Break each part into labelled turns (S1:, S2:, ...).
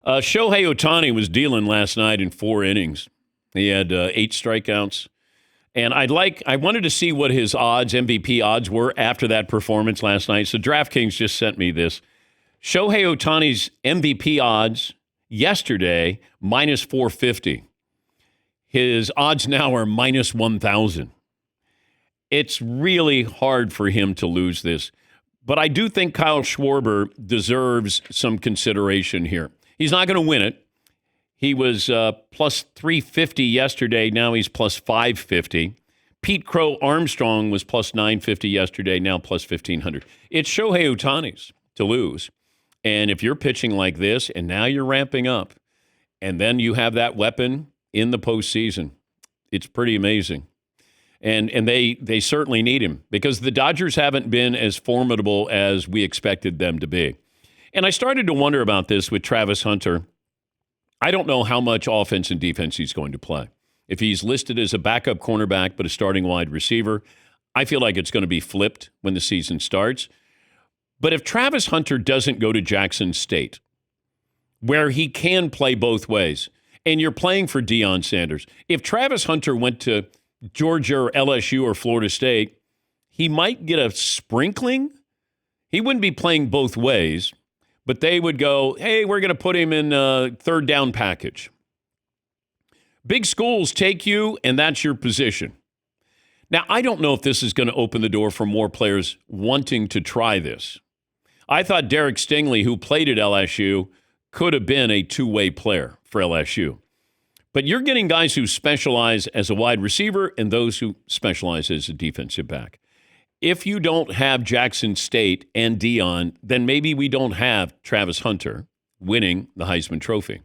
S1: Shohei Ohtani was dealing last night in 4 innings. He had 8 strikeouts. And I wanted to see what his MVP odds were after that performance last night. So DraftKings just sent me this. Shohei Ohtani's MVP odds yesterday, minus 450. His odds now are minus 1,000. It's really hard for him to lose this. But I do think Kyle Schwarber deserves some consideration here. He's not going to win it. He was plus 350 yesterday. Now he's plus 550. Pete Crow Armstrong was plus 950 yesterday. Now plus 1,500. It's Shohei Ohtani's to lose. And if you're pitching like this and now you're ramping up and then you have that weapon in the postseason, it's pretty amazing. And they certainly need him because the Dodgers haven't been as formidable as we expected them to be. And I started to wonder about this with Travis Hunter. I don't know how much offense and defense he's going to play. If he's listed as a backup cornerback but a starting wide receiver, I feel like it's going to be flipped when the season starts. But if Travis Hunter doesn't go to Jackson State, where he can play both ways, and you're playing for Deion Sanders, if Travis Hunter went to Georgia or LSU or Florida State, he might get a sprinkling. He wouldn't be playing both ways. But they would go, hey, we're going to put him in a third down package. Big schools take you, and that's your position. Now, I don't know if this is going to open the door for more players wanting to try this. I thought Derek Stingley, who played at LSU, could have been a two-way player for LSU. But you're getting guys who specialize as a wide receiver and those who specialize as a defensive back. If you don't have Jackson State and Deion, then maybe we don't have Travis Hunter winning the Heisman Trophy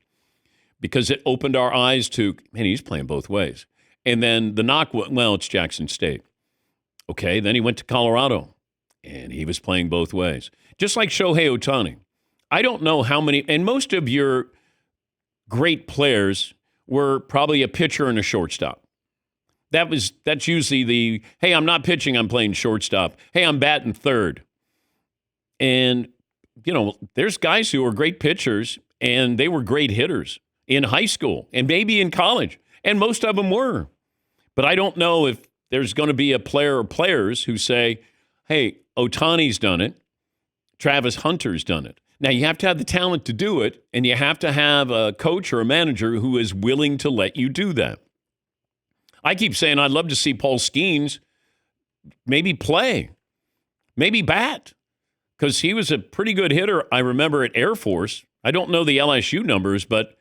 S1: because it opened our eyes to, man, he's playing both ways. And then the knock, well, it's Jackson State. Okay, then he went to Colorado, and he was playing both ways. Just like Shohei Ohtani. I don't know how many, and most of your great players were probably a pitcher and a shortstop. That's usually the, hey, I'm not pitching, I'm playing shortstop. Hey, I'm batting third. And, there's guys who are great pitchers, and they were great hitters in high school and maybe in college, and most of them were. But I don't know if there's going to be a player or players who say, hey, Ohtani's done it, Travis Hunter's done it. Now, you have to have the talent to do it, and you have to have a coach or a manager who is willing to let you do that. I keep saying I'd love to see Paul Skeens maybe play, maybe bat, because he was a pretty good hitter, I remember, at Air Force. I don't know the LSU numbers, but,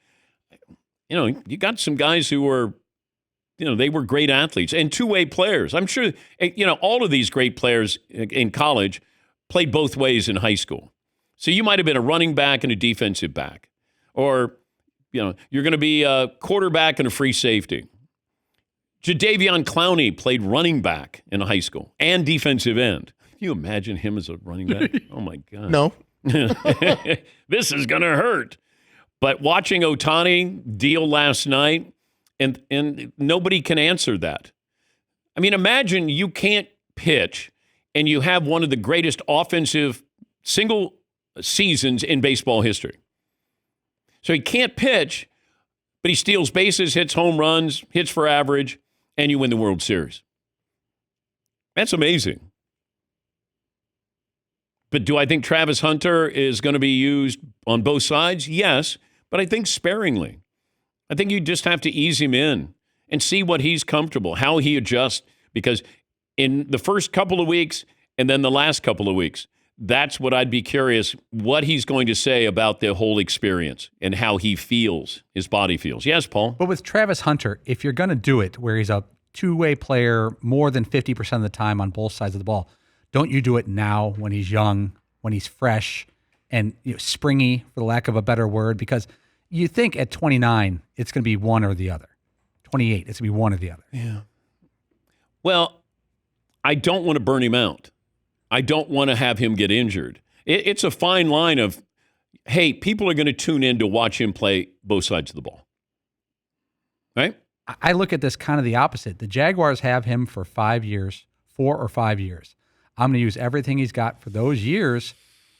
S1: you got some guys who were, they were great athletes and two-way players. I'm sure, all of these great players in college played both ways in high school. So you might have been a running back and a defensive back, or, you're going to be a quarterback and a free safety. Jadeveon Clowney played running back in high school and defensive end. Can you imagine him as a running back? Oh, my God.
S2: No.
S1: This is going to hurt. But watching Ohtani deal last night, and nobody can answer that. I mean, imagine you can't pitch, and you have one of the greatest offensive single seasons in baseball history. So he can't pitch, but he steals bases, hits home runs, hits for average, and you win the World Series. That's amazing. But do I think Travis Hunter is going to be used on both sides? Yes, but I think sparingly. I think you just have to ease him in and see what he's comfortable, how he adjusts, because in the first couple of weeks and then the last couple of weeks, that's what I'd be curious what he's going to say about the whole experience and how he feels, his body feels. Yes, Paul?
S3: But with Travis Hunter, if you're going to do it where he's a two-way player more than 50% of the time on both sides of the ball, don't you do it now when he's young, when he's fresh and springy, for the lack of a better word? Because you think at 29, it's going to be one or the other. 28, it's going to be one or the other.
S1: Yeah. Well, I don't want to burn him out. I don't want to have him get injured. It's a fine line of, hey, people are going to tune in to watch him play both sides of the ball. Right?
S3: I look at this kind of the opposite. The Jaguars have him for 5 years, 4 or 5 years. I'm going to use everything he's got for those years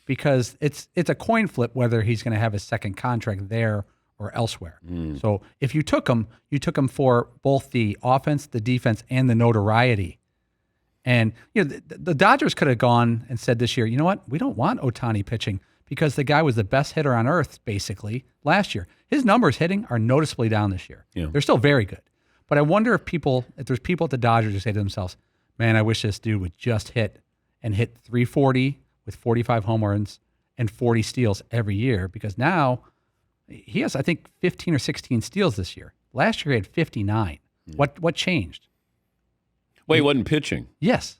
S3: because it's a coin flip whether he's going to have a second contract there or elsewhere. So if you took him for both the offense, the defense, and the notoriety. And the Dodgers could have gone and said this year, you know what, we don't want Ohtani pitching because the guy was the best hitter on earth basically last year. His numbers hitting are noticeably down this year.
S1: Yeah.
S3: They're still very good, but I wonder if there's people at the Dodgers who say to themselves, man, I wish this dude would just hit 340 with 45 home runs and 40 steals every year, because now he has, I think, 15 or 16 steals this year. Last year he had 59. What changed?
S1: Well, he wasn't pitching.
S3: Yes.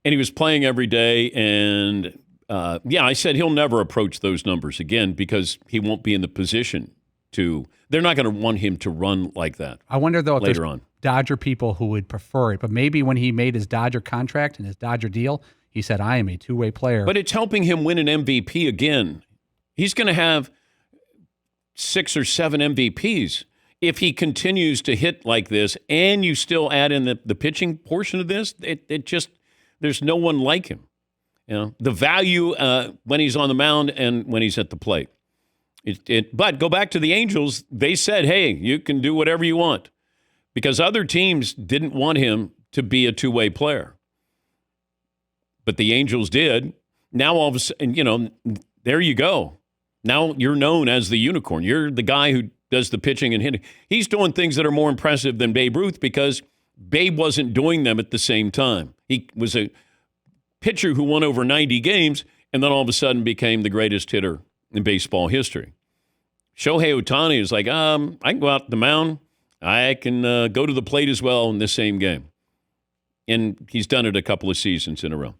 S1: And he was playing every day. And, I said he'll never approach those numbers again because he won't be in the position to. They're not going to want him to run like that.
S3: I wonder, though, if
S1: later
S3: there's
S1: on
S3: Dodger people who would prefer it. But maybe when he made his Dodger contract and his Dodger deal, he said, I am a two-way player.
S1: But it's helping him win an MVP again. He's going to have 6 or 7 MVPs. If he continues to hit like this and you still add in the pitching portion of this, it just, there's no one like him. The value when he's on the mound and when he's at the plate. But go back to the Angels. They said, hey, you can do whatever you want because other teams didn't want him to be a two-way player. But the Angels did. Now all of a sudden, there you go. Now you're known as the unicorn. You're the guy who does the pitching and hitting. He's doing things that are more impressive than Babe Ruth because Babe wasn't doing them at the same time. He was a pitcher who won over 90 games and then all of a sudden became the greatest hitter in baseball history. Shohei Ohtani is like, I can go out the mound. I can go to the plate as well in the same game. And he's done it a couple of seasons in a row.